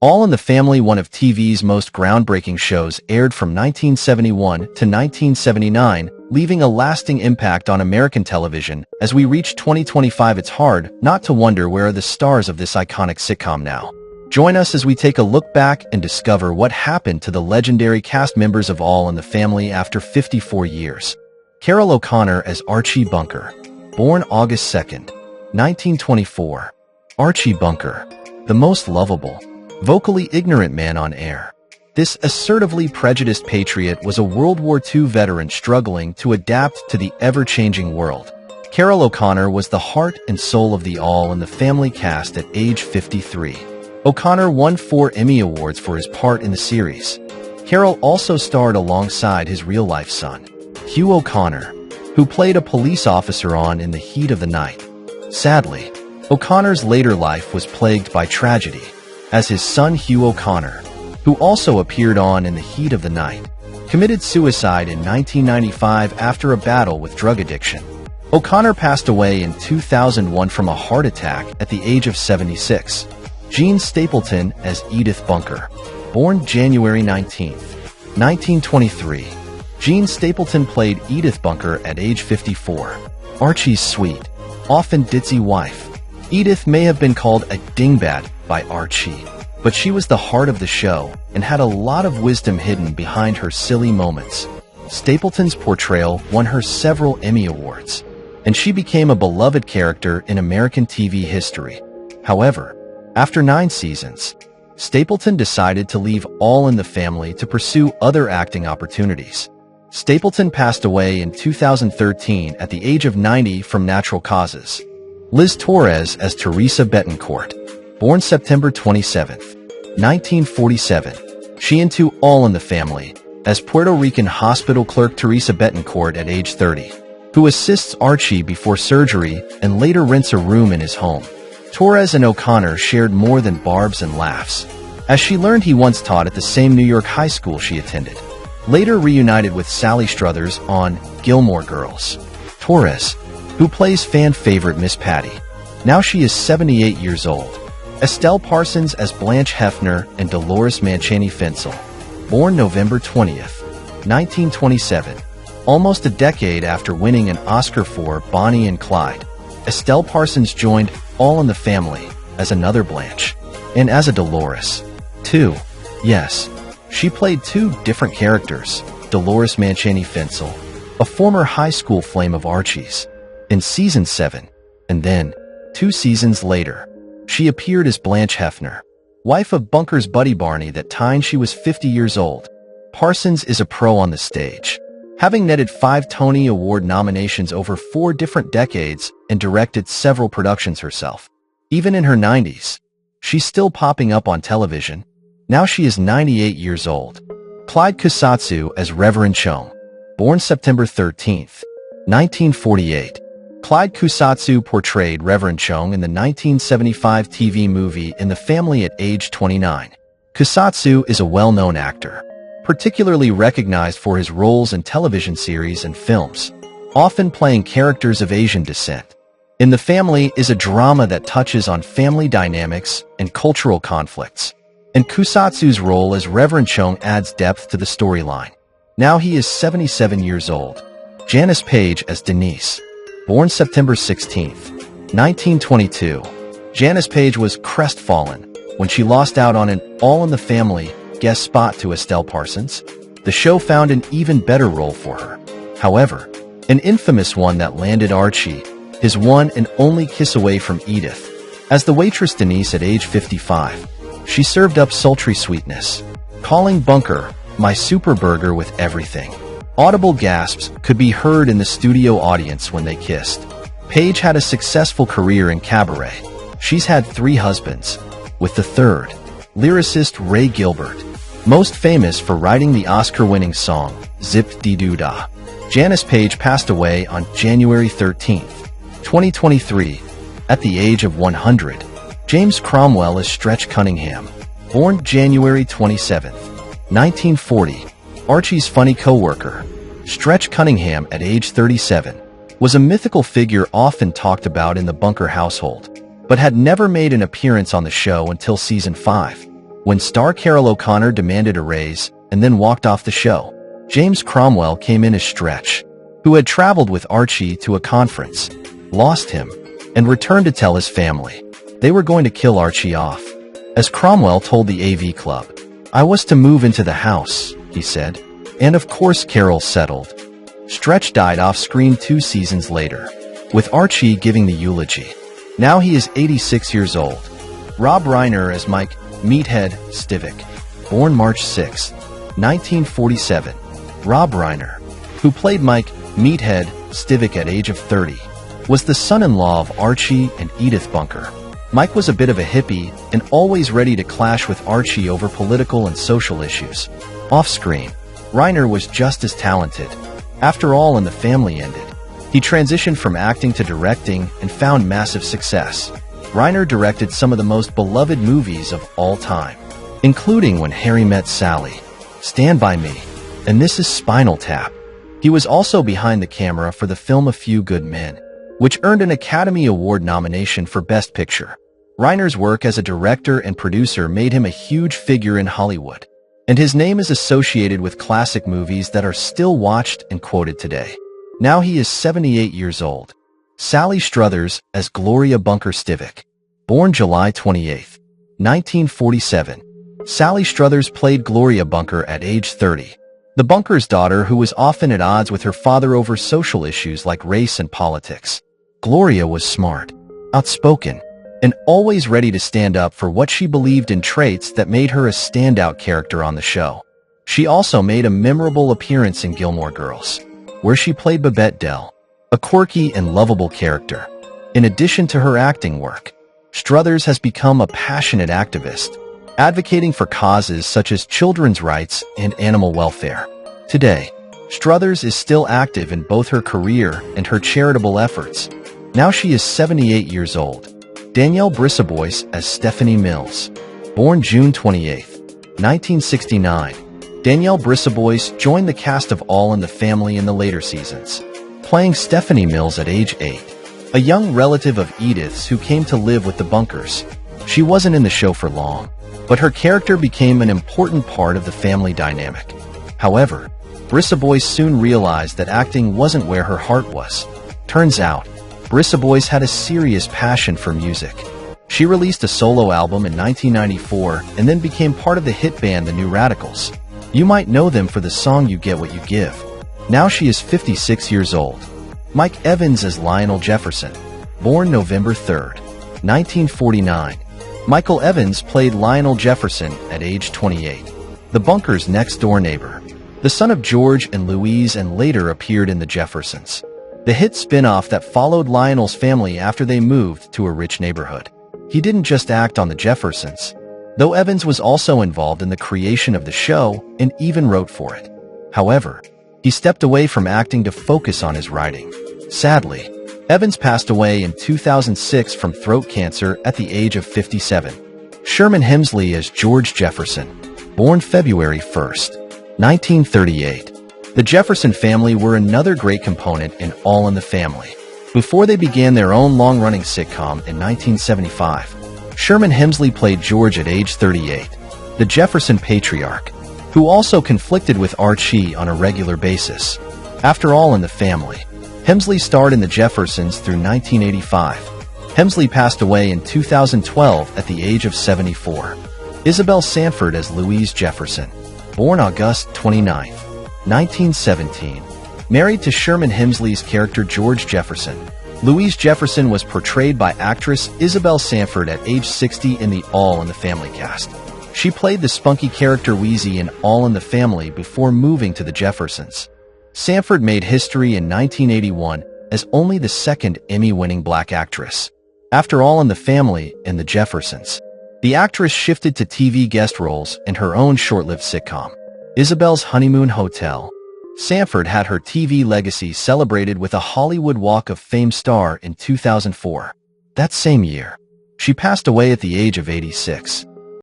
All in the Family, one of TV's most groundbreaking shows, aired from 1971 to 1979, leaving a lasting impact on American television. As we reach 2025, it's hard not to wonder where are the stars of this iconic sitcom now. Join us as we take a look back and discover what happened to the legendary cast members of All in the Family after 54 years. Carroll O'Connor as Archie Bunker. Born August 2nd, 1924. Archie Bunker, the most lovable, vocally ignorant man on air. This assertively prejudiced patriot was a World War II veteran struggling to adapt to the ever-changing world. Carroll O'Connor was the heart and soul of the All in the Family cast at age 53. O'Connor won 4 Emmy Awards for his part in the series. Carroll also starred alongside his real-life son, Hugh O'Connor, who played a police officer on In the Heat of the Night. Sadly, O'Connor's later life was plagued by tragedy, as his son Hugh O'Connor, who also appeared on In the Heat of the Night, committed suicide in 1995 after a battle with drug addiction. O'Connor passed away in 2001 from a heart attack at the age of 76. Jean Stapleton as Edith Bunker. Born January 19, 1923. Jean Stapleton played Edith Bunker at age 54. Archie's sweet, often ditzy wife. Edith may have been called a dingbat by Archie, but she was the heart of the show and had a lot of wisdom hidden behind her silly moments. Stapleton's portrayal won her several Emmy Awards, and she became a beloved character in American TV history. However, after 9 seasons, Stapleton decided to leave All in the Family to pursue other acting opportunities. Stapleton passed away in 2013 at the age of 90 from natural causes. Liz Torres as Teresa Betancourt. Born September 27, 1947. She into All in the Family as Puerto Rican hospital clerk Teresa Betancourt at age 30, who assists Archie before surgery and later rents a room in his home. Torres and O'Connor shared more than barbs and laughs, as she learned he once taught at the same New York high school she attended. Later reunited with Sally Struthers on Gilmore Girls. Torres, who plays fan favorite Miss Patty. Now she is 78 years old. Estelle Parsons as Blanche Hefner and Dolores Manchani Finsel. Born November 20th, 1927. Almost a decade after winning an Oscar for Bonnie and Clyde, Estelle Parsons joined All in the Family as another Blanche, and as a Dolores, too. Yes, she played 2 different characters, Dolores Manchani Finsel, a former high school flame of Archie's, in Season 7, and then, 2 seasons later, she appeared as Blanche Hefner, wife of Bunker's buddy Barney. That time she was 50 years old. Parsons is a pro on the stage, having netted 5 Tony Award nominations over 4 different decades and directed several productions herself. Even in her 90s, she's still popping up on television. Now she is 98 years old. Clyde Kusatsu as Reverend Chong. Born September 13th, 1948. Clyde Kusatsu portrayed Reverend Chong in the 1975 TV movie In the Family at age 29. Kusatsu is a well-known actor, particularly recognized for his roles in television series and films, often playing characters of Asian descent. In the Family is a drama that touches on family dynamics and cultural conflicts, and Kusatsu's role as Reverend Chong adds depth to the storyline. Now he is 77 years old. Janice Page as Denise. Born September 16, 1922. Janice Page was crestfallen when she lost out on an All in the Family guest spot to Estelle Parsons. The show found an even better role for her. However, an infamous one that landed Archie, his one and only kiss away from Edith. As the waitress Denise at age 55, she served up sultry sweetness, calling Bunker, "my super burger with everything." Audible gasps could be heard in the studio audience when they kissed. Page had a successful career in cabaret. She's had 3 husbands, with the third, lyricist Ray Gilbert, most famous for writing the Oscar-winning song, Zip-Dee-Doo-Dah. Janice Page passed away on January 13, 2023, at the age of 100. James Cromwell is Stretch Cunningham. Born January 27, 1940. Archie's funny co-worker, Stretch Cunningham at age 37, was a mythical figure often talked about in the Bunker household, but had never made an appearance on the show until Season 5. When star Carol O'Connor demanded a raise and then walked off the show, James Cromwell came in as Stretch, who had traveled with Archie to a conference, lost him, and returned to tell his family they were going to kill Archie off. As Cromwell told the AV Club, "I was to move into the house," he said, and of course Carol settled. Stretch died off-screen 2 seasons later, with Archie giving the eulogy. Now he is 86 years old. Rob Reiner as Mike "Meathead" Stivic, born March 6, 1947. Rob Reiner, who played Mike "Meathead" Stivic at age of 30, was the son-in-law of Archie and Edith Bunker. Mike was a bit of a hippie and always ready to clash with Archie over political and social issues. Off-screen, Reiner was just as talented. After all, and the family ended, he transitioned from acting to directing and found massive success. Reiner directed some of the most beloved movies of all time, including When Harry Met Sally, Stand By Me, and This Is Spinal Tap. He was also behind the camera for the film A Few Good Men, which earned an Academy Award nomination for Best Picture. Reiner's work as a director and producer made him a huge figure in Hollywood, and his name is associated with classic movies that are still watched and quoted today. Now he is 78 years old. Sally Struthers as Gloria Bunker Stivic, born July 28, 1947. Sally Struthers played Gloria Bunker at age 30, the Bunker's daughter who was often at odds with her father over social issues like race and politics. Gloria was smart, outspoken, and always ready to stand up for what she believed in, traits that made her a standout character on the show. She also made a memorable appearance in Gilmore Girls, where she played Babette Dell, a quirky and lovable character. In addition to her acting work, Struthers has become a passionate activist, advocating for causes such as children's rights and animal welfare. Today, Struthers is still active in both her career and her charitable efforts. Now she is 78 years old. Danielle Brisebois as Stephanie Mills, born June 28, 1969. Danielle Brisebois joined the cast of All in the Family in the later seasons, playing Stephanie Mills at age 8, a young relative of Edith's who came to live with the Bunkers. She wasn't in the show for long, but her character became an important part of the family dynamic. However, Brisebois soon realized that acting wasn't where her heart was. Turns out, Brisebois had a serious passion for music. She released a solo album in 1994 and then became part of the hit band The New Radicals. You might know them for the song You Get What You Give. Now she is 56 years old. Mike Evans as Lionel Jefferson, born November 3, 1949. Michael Evans played Lionel Jefferson at age 28, the Bunker's next-door neighbor, the son of George and Louise, and later appeared in The Jeffersons, the hit spin-off that followed Lionel's family after they moved to a rich neighborhood. He didn't just act on The Jeffersons, though Evans was also involved in the creation of the show and even wrote for it. However, he stepped away from acting to focus on his writing. Sadly, Evans passed away in 2006 from throat cancer at the age of 57. Sherman Hemsley as George Jefferson, born February 1, 1938. The Jefferson family were another great component in All in the Family. Before they began their own long-running sitcom in 1975, Sherman Hemsley played George at age 38, the Jefferson patriarch, who also conflicted with Archie on a regular basis. After All in the Family, Hemsley starred in The Jeffersons through 1985. Hemsley passed away in 2012 at the age of 74. Isabel Sanford as Louise Jefferson, born August 29, 1917. Married to Sherman Hemsley's character George Jefferson, Louise Jefferson was portrayed by actress Isabel Sanford at age 60 in the All in the Family cast. She played the spunky character Wheezy in All in the Family before moving to The Jeffersons. Sanford made history in 1981 as only the second Emmy-winning black actress. After All in the Family and The Jeffersons, the actress shifted to TV guest roles in her own short-lived sitcom, Isabel's Honeymoon Hotel. Sanford had her TV legacy celebrated with a Hollywood Walk of Fame star in 2004. That same year, she passed away at the age of 86.